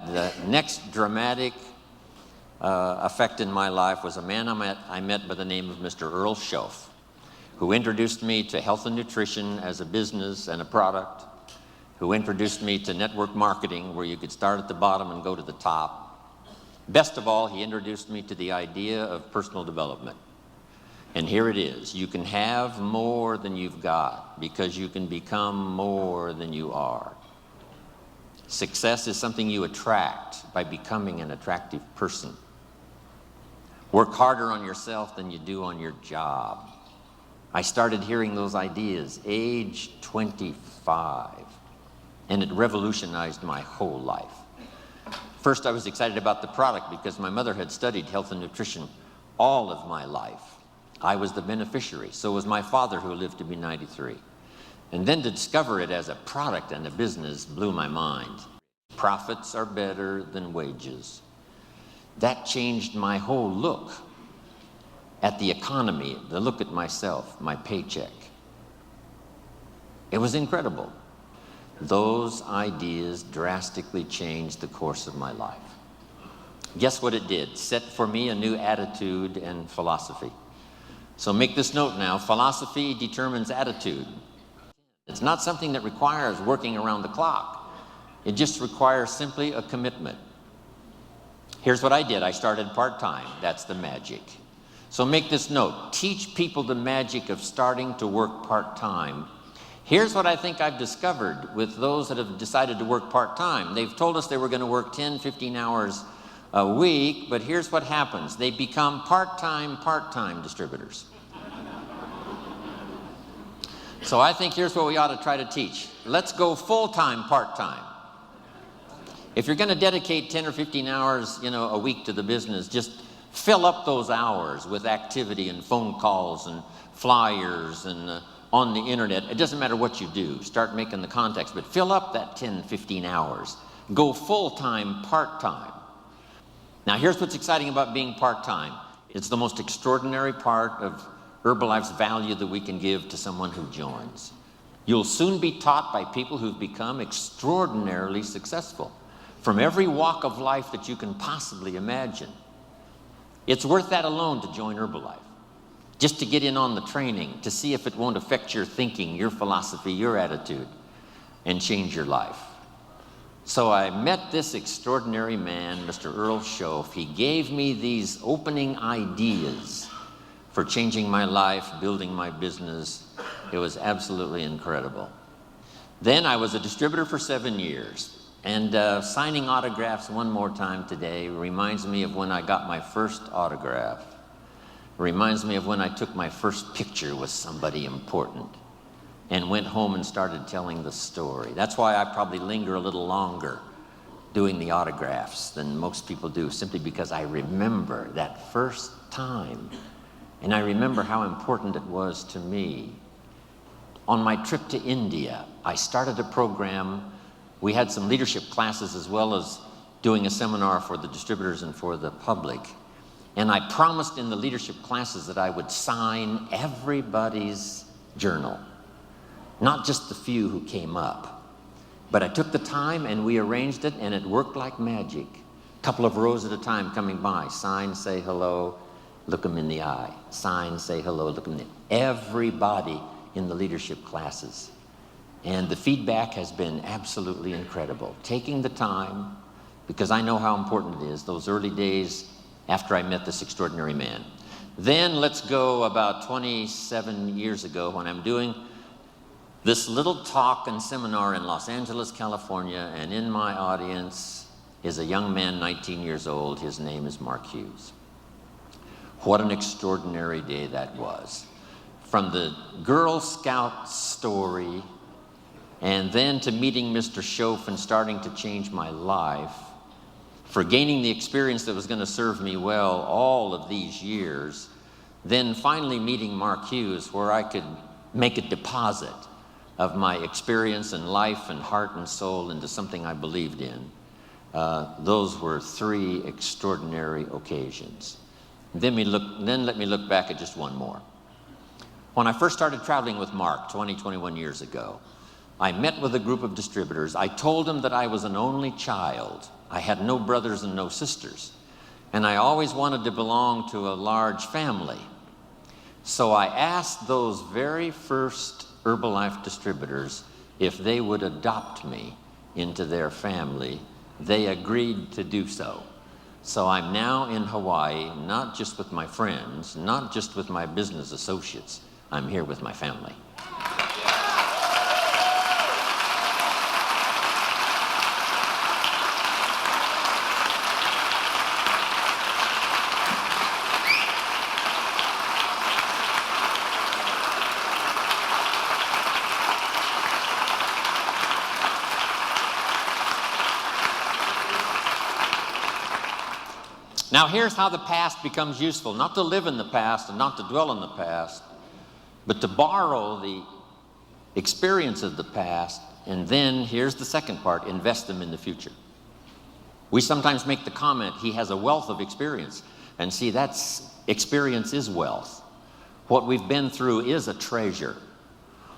The next dramatic effect in my life was a man I met by the name of Mr. Earl Shoaff, who introduced me to health and nutrition as a business and a product, who introduced me to network marketing, where you could start at the bottom and go to the top. Best of all, he introduced me to the idea of personal development. And here it is. You can have more than you've got because you can become more than you are. Success is something you attract by becoming an attractive person. Work harder on yourself than you do on your job. I started hearing those ideas age 25, and it revolutionized my whole life. First, I was excited about the product because my mother had studied health and nutrition all of my life. I was the beneficiary. So was my father, who lived to be 93. And then to discover it as a product and a business blew my mind. Profits are better than wages. That changed my whole look at the economy, the look at myself, my paycheck. It was incredible. Those ideas drastically changed the course of my life. Guess what it did? Set for me a new attitude and philosophy. So make this note now, philosophy determines attitude. It's not something that requires working around the clock. It just requires simply a commitment. Here's what I did. I started part-time. That's the magic. So make this note. Teach people the magic of starting to work part-time. Here's what I think I've discovered with those that have decided to work part-time. They've told us they were going to work 10, 15 hours a week, but here's what happens. They become part-time distributors. So I think here's what we ought to try to teach. Let's go full-time, part-time. If you're going to dedicate 10 or 15 hours, a week to the business, just fill up those hours with activity and phone calls and flyers and on the internet. It doesn't matter what you do. Start making the contacts, but fill up that 10, 15 hours. Go full-time, part-time. Now, here's what's exciting about being part-time. It's the most extraordinary part of Herbalife's value that we can give to someone who joins. You'll soon be taught by people who've become extraordinarily successful from every walk of life that you can possibly imagine. It's worth that alone to join Herbalife, just to get in on the training, to see if it won't affect your thinking, your philosophy, your attitude, and change your life. So I met this extraordinary man, Mr. Earl Shoaff. He gave me these opening ideas for changing my life, building my business. It was absolutely incredible. Then I was a distributor for 7 years. And signing autographs one more time today reminds me of when I got my first autograph. It reminds me of when I took my first picture with somebody important and went home and started telling the story. That's why I probably linger a little longer doing the autographs than most people do, simply because I remember that first time. And I remember how important it was to me. On my trip to India, I started a program. We had some leadership classes as well as doing a seminar for the distributors and for the public. And I promised in the leadership classes that I would sign everybody's journal, not just the few who came up. But I took the time and we arranged it, and it worked like magic. A couple of rows at a time coming by. Sign, say hello, look them in the eye. Sign, say hello, look them in the eye. Everybody in the leadership classes. And the feedback has been absolutely incredible. Taking the time, because I know how important it is, those early days after I met this extraordinary man. Then let's go about 27 years ago when I'm doing this little talk and seminar in Los Angeles, California, and in my audience is a young man, 19 years old. His name is Mark Hughes. What an extraordinary day that was. From the Girl Scout story, and then to meeting Mr. Shoaff and starting to change my life, for gaining the experience that was going to serve me well all of these years, then finally meeting Mark Hughes, where I could make a deposit of my experience and life and heart and soul into something I believed in. Those were 3 extraordinary occasions. Then let me look back at just one more. When I first started traveling with Mark 21 years ago, I met with a group of distributors. I told them that I was an only child. I had no brothers and no sisters. And I always wanted to belong to a large family. So I asked those very first Herbalife distributors if they would adopt me into their family. They agreed to do so. So I'm now in Hawaii, not just with my friends, not just with my business associates. I'm here with my family. Now here's how the past becomes useful, not to live in the past and not to dwell in the past, but to borrow the experience of the past, and then here's the second part, invest them in the future. We sometimes make the comment, he has a wealth of experience, and see, experience is wealth. What we've been through is a treasure.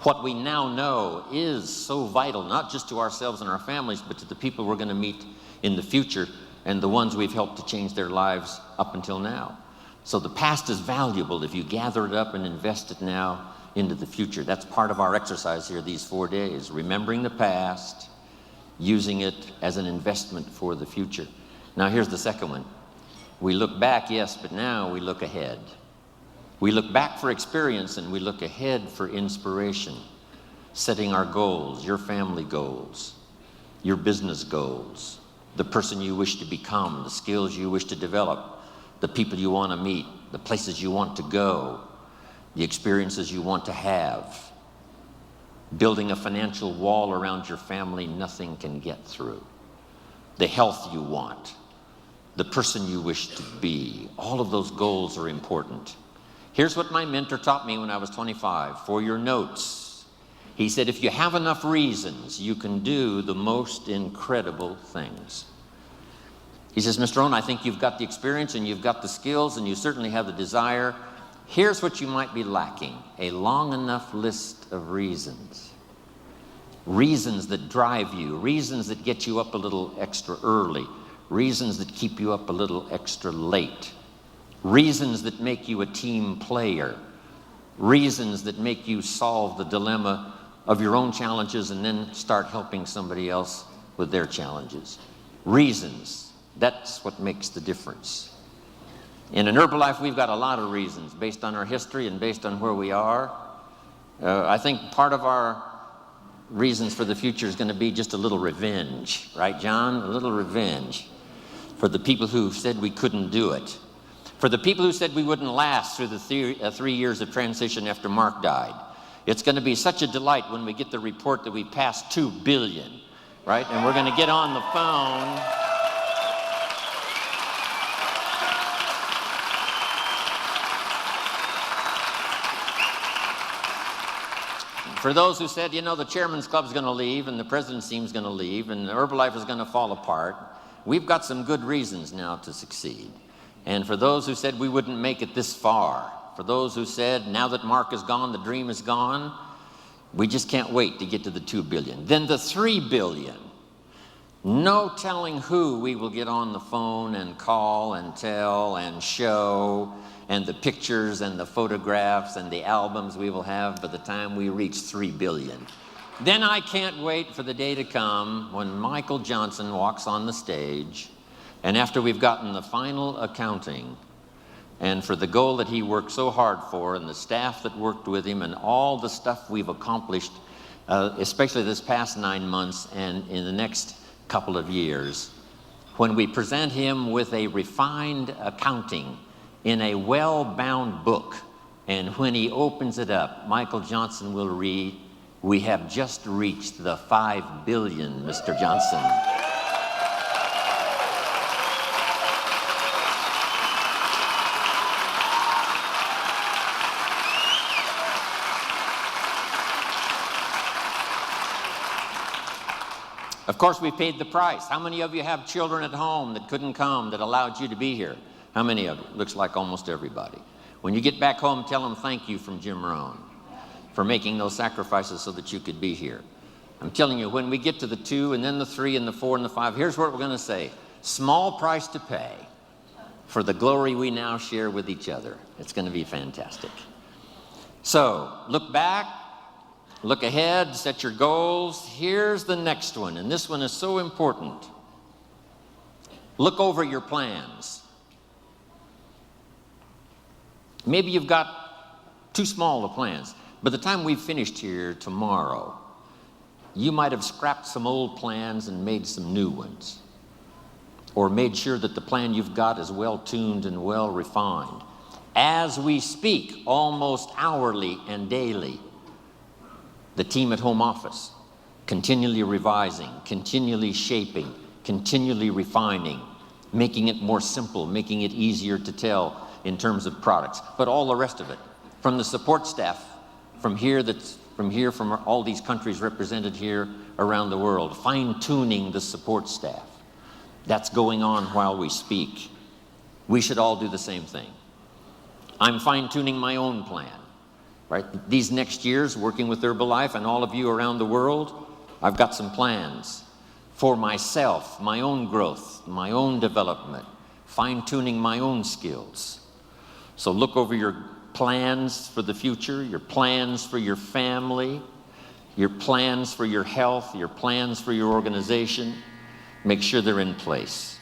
What we now know is so vital, not just to ourselves and our families, but to the people we're going to meet in the future, and the ones we've helped to change their lives up until now. So the past is valuable if you gather it up and invest it now into the future. That's part of our exercise here these 4 days, remembering the past, using it as an investment for the future. Now here's the second one. We look back, yes, but now we look ahead. We look back for experience and we look ahead for inspiration, setting our goals, your family goals, your business goals, the person you wish to become, the skills you wish to develop, the people you want to meet, the places you want to go, the experiences you want to have, building a financial wall around your family nothing can get through, the health you want, the person you wish to be. All of those goals are important. Here's what my mentor taught me when I was 25, for your notes. He said, if you have enough reasons, you can do the most incredible things. He says, Mr. Rohn, I think you've got the experience and you've got the skills and you certainly have the desire. Here's what you might be lacking, a long enough list of reasons. Reasons that drive you, reasons that get you up a little extra early, reasons that keep you up a little extra late, reasons that make you a team player, reasons that make you solve the dilemma of your own challenges and then start helping somebody else with their challenges. Reasons, that's what makes the difference. In an Herbalife, we've got a lot of reasons based on our history and based on where we are. I think part of our reasons for the future is going to be just a little revenge, right, John? A little revenge for the people who said we couldn't do it, for the people who said we wouldn't last through the 3 years of transition after Mark died. It's going to be such a delight when we get the report that we passed 2 billion, right? And we're going to get on the phone. For those who said, you know, the chairman's club's going to leave and the president's team's going to leave and Herbalife is going to fall apart, we've got some good reasons now to succeed. And for those who said we wouldn't make it this far, for those who said, now that Mark is gone, the dream is gone, we just can't wait to get to the 2 billion. Then the 3 billion. No telling who we will get on the phone and call and tell and show, and the pictures and the photographs and the albums we will have by the time we reach 3 billion. Then I can't wait for the day to come when Michael Johnson walks on the stage, and after we've gotten the final accounting, and for the goal that he worked so hard for, and the staff that worked with him, and all the stuff we've accomplished, especially this past 9 months and in the next couple of years, when we present him with a refined accounting in a well-bound book, and when he opens it up, Michael Johnson will read, "We have just reached the 5 billion, Mr. Johnson." Of course, we paid the price. How many of you have children at home that couldn't come, that allowed you to be here? How many of you? Looks like almost everybody. When you get back home, tell them thank you from Jim Rohn for making those sacrifices so that you could be here. I'm telling you, when we get to the 2 and then the 3 and the 4 and the 5, here's what we're going to say. Small price to pay for the glory we now share with each other. It's going to be fantastic. So, look back, look ahead, set your goals. Here's the next one, and this one is so important. Look over your plans. Maybe you've got too small of plans. By the time we've finished here tomorrow, you might have scrapped some old plans and made some new ones, or made sure that the plan you've got is well tuned and well refined. As we speak, almost hourly and daily, the team at home office, continually revising, continually shaping, continually refining, making it more simple, making it easier to tell in terms of products, but all the rest of it, from the support staff, from all these countries represented here around the world, fine-tuning the support staff. That's going on while we speak. We should all do the same thing. I'm fine-tuning my own plan, right? These next years, working with Herbalife and all of you around the world, I've got some plans for myself, my own growth, my own development, fine-tuning my own skills. So look over your plans for the future, your plans for your family, your plans for your health, your plans for your organization. Make sure they're in place.